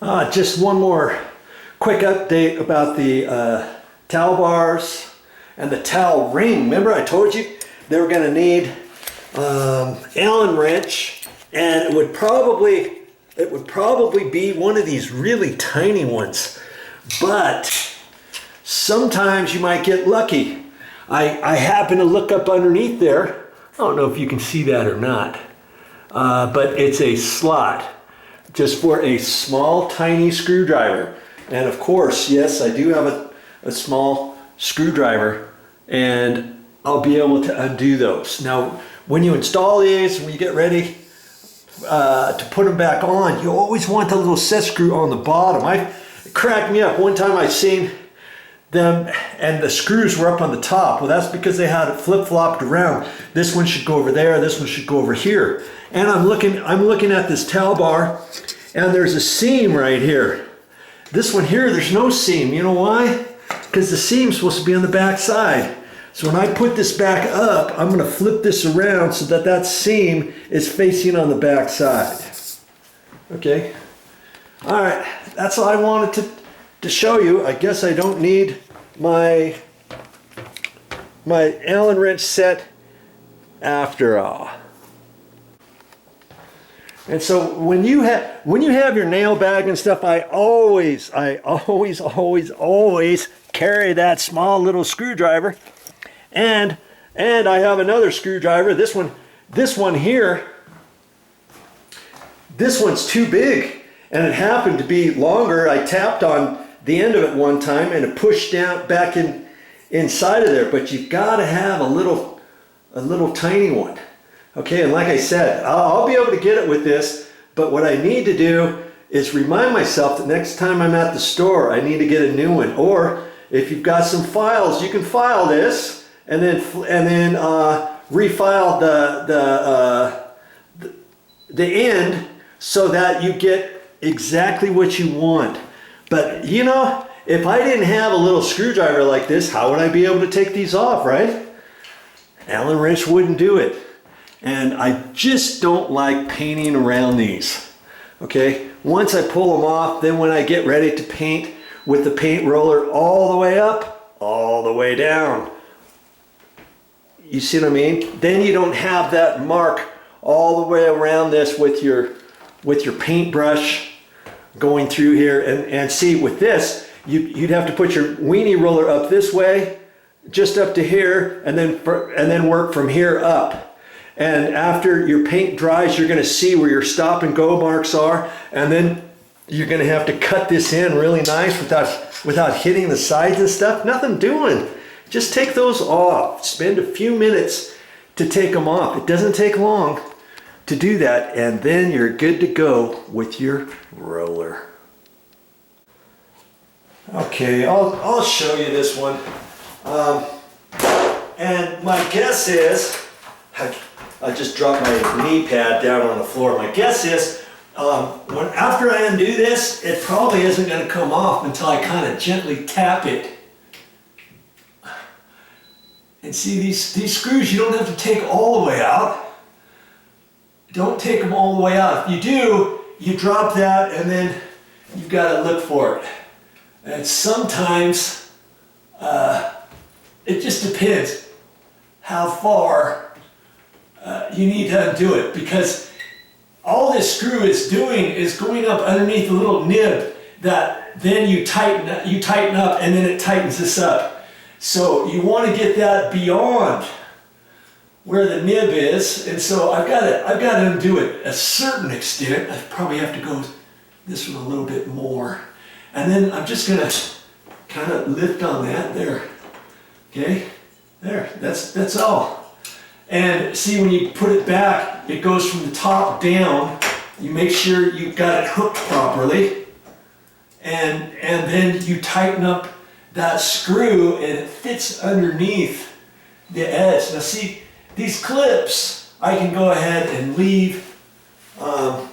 Just one more quick update about the towel bars and the towel ring. Remember I told you they were going to need Allen wrench, and it would probably be one of these really tiny ones, but sometimes you might get lucky. I happen to look up underneath there. I don't know if you can see that or not, but it's a slot just for a small tiny screwdriver. And of course, yes, I do have a small screwdriver, and I'll be able to undo those. Now, when you install these, when you get ready to put them back on, you always want the little set screw on the bottom. It cracked me up. One time I seen them and the screws were up on the top. Well, that's because they had it flip-flopped around. This one should go over there, this one should go over here. And I'm looking at this towel bar, and there's a seam right here. This one here, there's no seam. You know why? Because the seam's supposed to be on the back side. So when I put this back up, I'm going to flip this around so that that seam is facing on the back side. Okay? All right, that's all I wanted to show you. I guess I don't need my Allen wrench set after all. And so when you have your nail bag and stuff, I always carry that small little screwdriver, and I have another screwdriver. This one here, this one's too big, and it happened to be longer. I tapped on the end of it one time, and it pushed down back inside of there. But you've got to have a little tiny one. Okay, and like I said, I'll be able to get it with this, but what I need to do is remind myself that next time I'm at the store, I need to get a new one. Or if you've got some files, you can file this and then refile the end so that you get exactly what you want. But you know, if I didn't have a little screwdriver like this, how would I be able to take these off, right? Allen wrench wouldn't do it. And I just don't like painting around these. Okay, once I pull them off, then when I get ready to paint with the paint roller all the way up, all the way down, you see what I mean? Then you don't have that mark all the way around this with your paintbrush going through here. And see, with this, you'd have to put your weenie roller up this way, just up to here, and then work from here up. And after your paint dries, you're going to see where your stop and go marks are, and then you're going to have to cut this in really nice without hitting the sides and stuff. Nothing doing. Just take those off. Spend a few minutes to take them off. It doesn't take long to do that, and then you're good to go with your roller. Okay, I'll show you this one. And my guess is, I just dropped my knee pad down on the floor. My guess is, after I undo this, it probably isn't going to come off until I kind of gently tap it. And see, these screws, you don't have to take all the way out. Don't take them all the way out. If you do, you drop that, and then you've got to look for it. And sometimes, it just depends how far you need to undo it, because all this screw is doing is going up underneath the little nib that then you tighten up, and then it tightens this up. So you want to get that beyond where the nib is, and so I've got to undo it a certain extent. I probably have to go this one a little bit more, and then I'm just going to kind of lift on that there. Okay, there. That's all. And see, when you put it back, it goes from the top down. You make sure you've got it hooked properly, and then you tighten up that screw, and it fits underneath the edge. Now see, these clips, I can go ahead and leave. I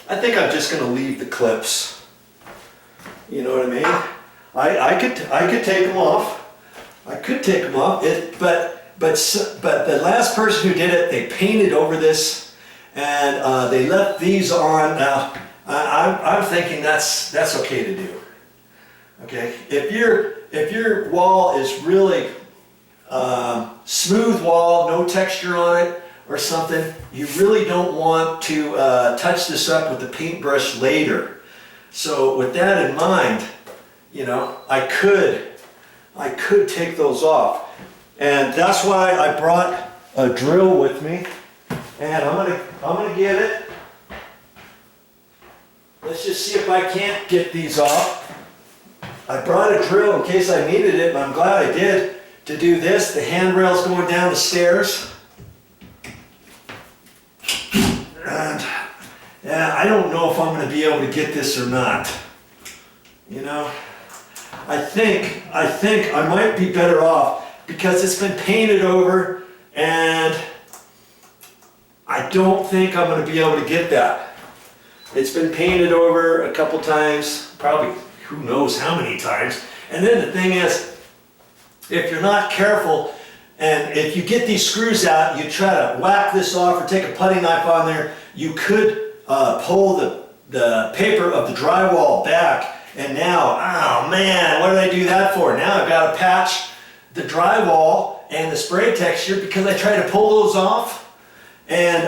think I'm just going to leave the clips. You know what I mean? I could take them off. I could take them off. But the last person who did it, they painted over this, and they left these on. I'm thinking that's okay to do. Okay, if your wall is really smooth wall, no texture on it or something, you really don't want to touch this up with the paintbrush later. So with that in mind, you know, I could take those off, and that's why I brought a drill with me, and I'm gonna get it. Let's just see if I can't get these off. I brought a drill in case I needed it, and I'm glad I did to do this. The handrail's going down the stairs. And yeah, I don't know if I'm going to be able to get this or not. You know, I think I might be better off because it's been painted over, and I don't think I'm going to be able to get that. It's been painted over a couple times, probably who knows how many times. And then the thing is, if you're not careful, and if you get these screws out, you try to whack this off or take a putty knife on there, you could pull the paper of the drywall back. And now, oh man, what did I do that for? Now I've got to patch the drywall and the spray texture because I tried to pull those off. And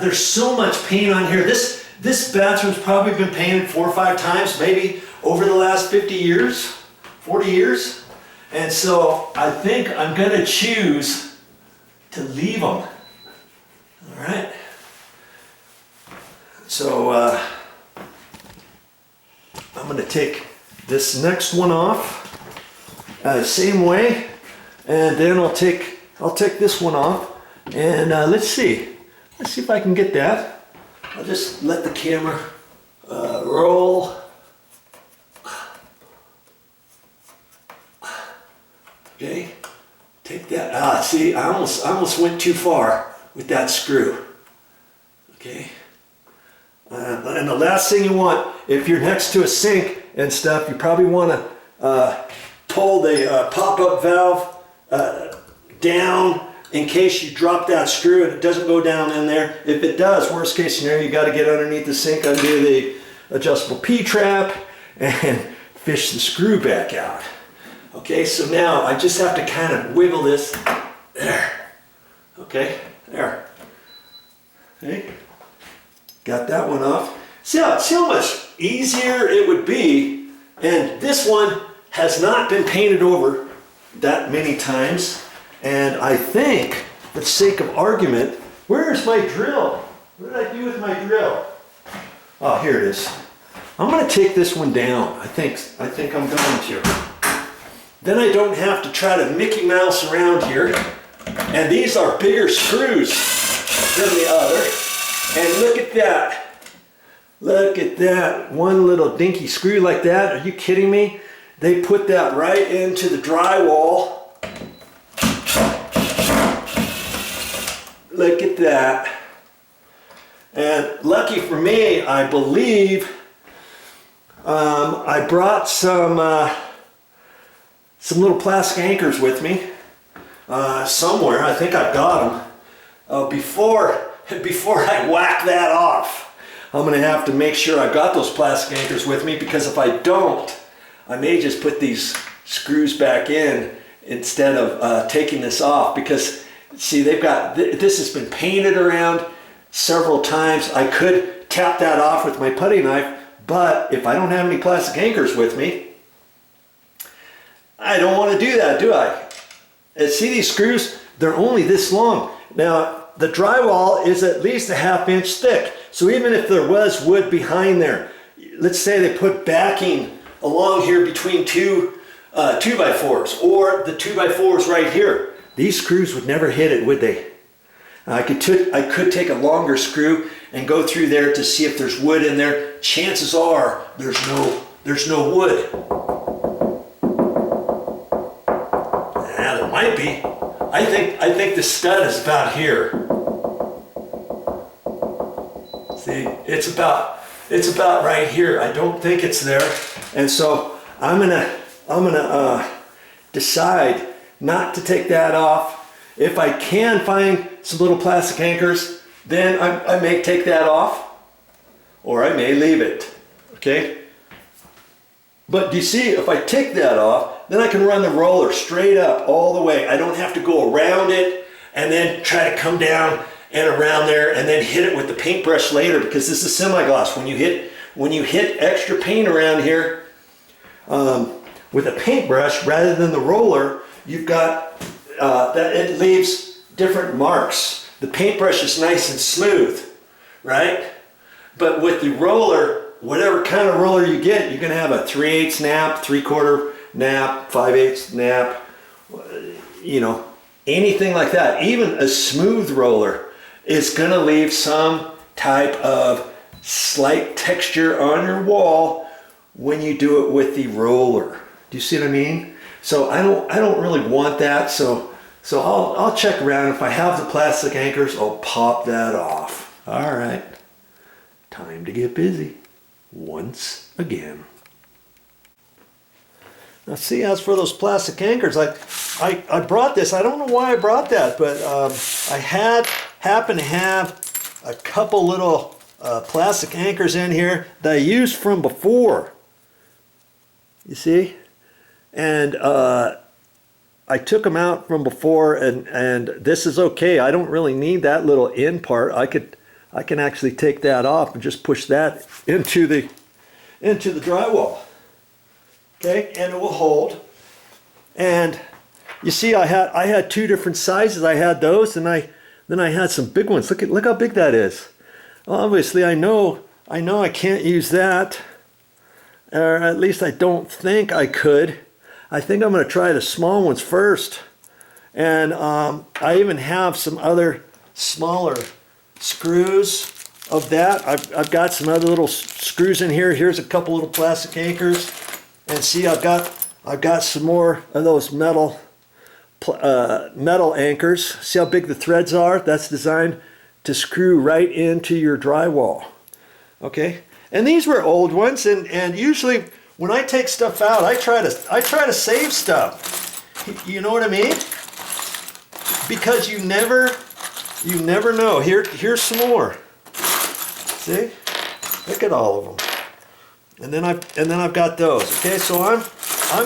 there's so much paint on here. This bathroom's probably been painted 4 or 5 times, maybe over the last 50 years, 40 years. And so I think I'm gonna choose to leave them. All right. So I'm gonna take this next one off, same way, and then I'll take this one off, and let's see if I can get that. I'll just let the camera roll. Okay, take that. See, I almost went too far with that screw. Okay, and the last thing you want, if you're next to a sink and stuff, you probably want to pull the pop-up valve down in case you drop that screw and it doesn't go down in there. If it does, worst case scenario, you got to get underneath the sink, undo the adjustable P-trap, and fish the screw back out. Okay, so now I just have to kind of wiggle this. There. Okay, there. Okay, got that one off. See how much easier it would be, and this one has not been painted over that many times. And I think, for the sake of argument, where's my drill? What did I do with my drill? Oh, here it is. I'm going to take this one down. I think I'm going to. Then I don't have to try to Mickey Mouse around here. And these are bigger screws than the other. And look at that. Look at that. One little dinky screw like that. Are you kidding me? They put that right into the drywall. Look at that. And lucky for me, I believe I brought some little plastic anchors with me somewhere. I think I've got them. Before I whack that off, I'm going to have to make sure I've got those plastic anchors with me, because if I don't, I may just put these screws back in instead of taking this off, because see, they've got, this has been painted around several times. I could tap that off with my putty knife, but if I don't have any plastic anchors with me, I don't want to do that, do I? And see these screws? They're only this long. Now, the drywall is at least a ½ inch thick. So even if there was wood behind there, let's say they put backing along here between two 2x4s, or the 2x4s right here, these screws would never hit it, would they? I could take a longer screw and go through there to see if there's wood in there. Chances are there's no wood. Yeah, there might be. I think the stud is about here. See, it's about right here. I don't think it's there, and so I'm gonna decide not to take that off. If I can find some little plastic anchors, then I may take that off. or I may leave it, okay? But do you see, if I take that off, then I can run the roller straight up all the way. I don't have to go around it and then try to come down and around there and then hit it with the paintbrush later, because this is semi-gloss. When you hit extra paint around here with a paintbrush rather than the roller, you've got that it leaves different marks. The paintbrush is nice and smooth, right? But with the roller, whatever kind of roller you get, you're going to have a 3/8 nap, 3/4 nap, 5/8 nap, you know, anything like that. Even a smooth roller is going to leave some type of slight texture on your wall when you do it with the roller. Do you see what I mean? So I don't really want that. So I'll check around. If I have the plastic anchors, I'll pop that off. All right, time to get busy once again. Now see, as for those plastic anchors, I brought this. I don't know why I brought that, but I happen to have a couple little plastic anchors in here that I used from before. You see? And I took them out from before, and this is okay. I don't really need that little end part. I can actually take that off and just push that into the drywall. Okay, and it will hold. And you see, I had two different sizes. I had those, and then I had some big ones. Look how big that is. Well, obviously, I know I can't use that, or at least I don't think I could. I think I'm going to try the small ones first. And I even have some other smaller screws of that. I've got some other little screws in here. Here's a couple little plastic anchors. And see, I've got some more of those metal anchors. See how big the threads are? That's designed to screw right into your drywall. Okay? And these were old ones, and usually when I take stuff out, I try to save stuff. You know what I mean? Because you never know. Here's some more. See? Look at all of them. And then I've got those. Okay, so I'm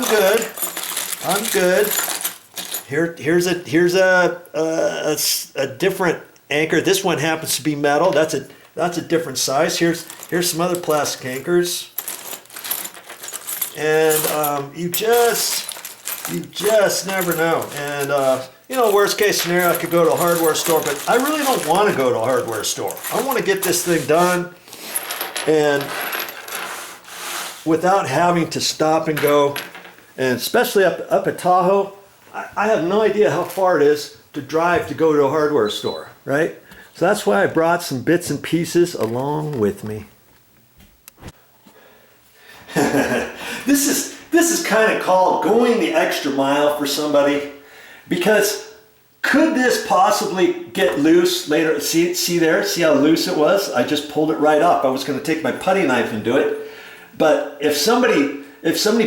good. I'm good. Here's a different anchor. This one happens to be metal. That's a different size. Here's some other plastic anchors. And you just never know. And you know, worst case scenario, I could go to a hardware store, but I really don't want to go to a hardware store. I want to get this thing done, and without having to stop and go. And especially up at Tahoe, I have no idea how far it is to drive to go to a hardware store, right? So that's why I brought some bits and pieces along with me. This is kind of called going the extra mile for somebody, because could this possibly get loose later? See there? See how loose it was? I just pulled it right up. I was going to take my putty knife and do it. But if somebody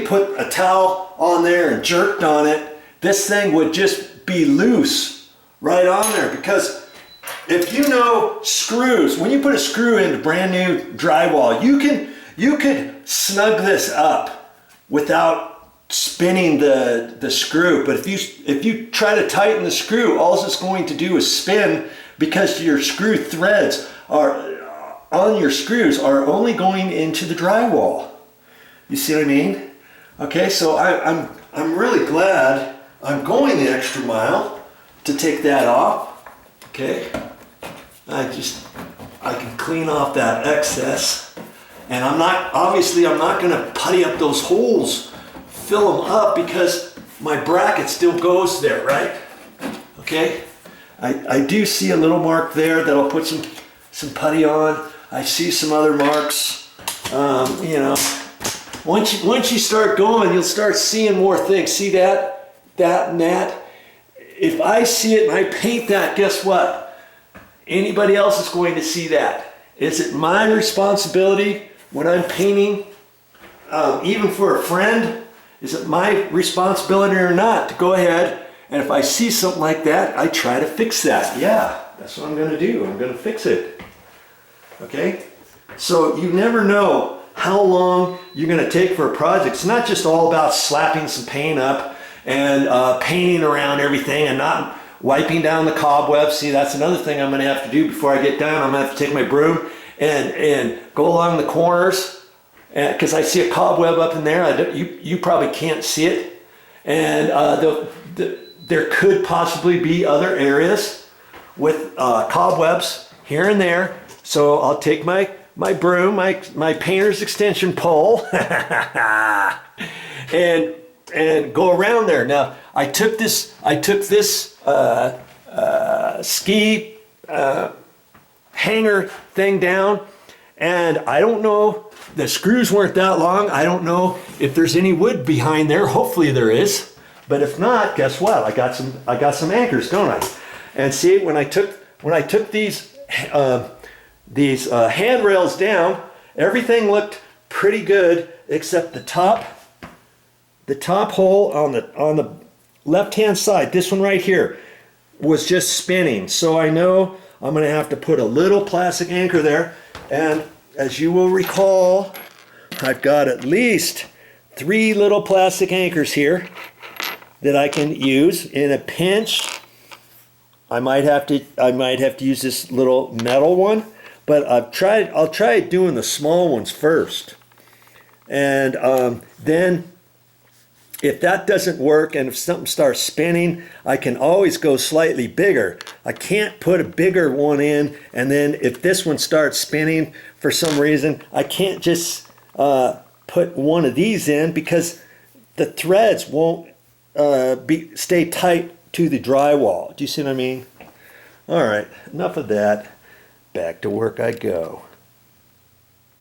put a towel on there and jerked on it, this thing would just be loose right on there. Because if you know screws, when you put a screw into brand new drywall, you could snug this up without spinning the screw. But if you try to tighten the screw, all it's going to do is spin, because your screw threads on your screws are only going into the drywall. You see what I mean? Okay, so I'm really glad I'm going the extra mile to take that off. Okay, I can clean off that excess, and I'm not going to putty up those holes, fill them up, because my bracket still goes there, right? Okay, I do see a little mark there that I'll put some putty on. I see some other marks. You know, once you start going, you'll start seeing more things. See that and that? If I see it and I paint that, guess what? Anybody else is going to see that. Is it my responsibility when I'm painting, even for a friend? Is it my responsibility or not to go ahead, and if I see something like that, I try to fix that? Yeah, that's what I'm going to do. I'm going to fix it. Okay? So you never know how long you're going to take for a project. It's not just all about slapping some paint up and painting around everything and not wiping down the cobwebs. See, that's another thing I'm going to have to do before I get done. I'm going to have to take my broom and go along the corners, because I see a cobweb up in there. You probably can't see it. And there could possibly be other areas with cobwebs here and there. So I'll take my broom, my painter's extension pole, and go around there. Now I took this ski hanger thing down, and I don't know, the screws weren't that long. I don't know if there's any wood behind there. Hopefully there is, but if not, guess what? I got some anchors, don't I? And see, when I took these handrails down, everything looked pretty good except the top hole on the left-hand side. This one right here was just spinning. So I know I'm going to have to put a little plastic anchor there. And as you will recall, I've got at least 3 little plastic anchors here that I can use in a pinch. I might have to use this little metal one, but I'll try doing the small ones first. And then if that doesn't work and if something starts spinning, I can always go slightly bigger. I can't put a bigger one in, and then if this one starts spinning for some reason, I can't just put one of these in, because the threads won't stay tight to the drywall. Do you see what I mean? All right, enough of that. Back to work I go.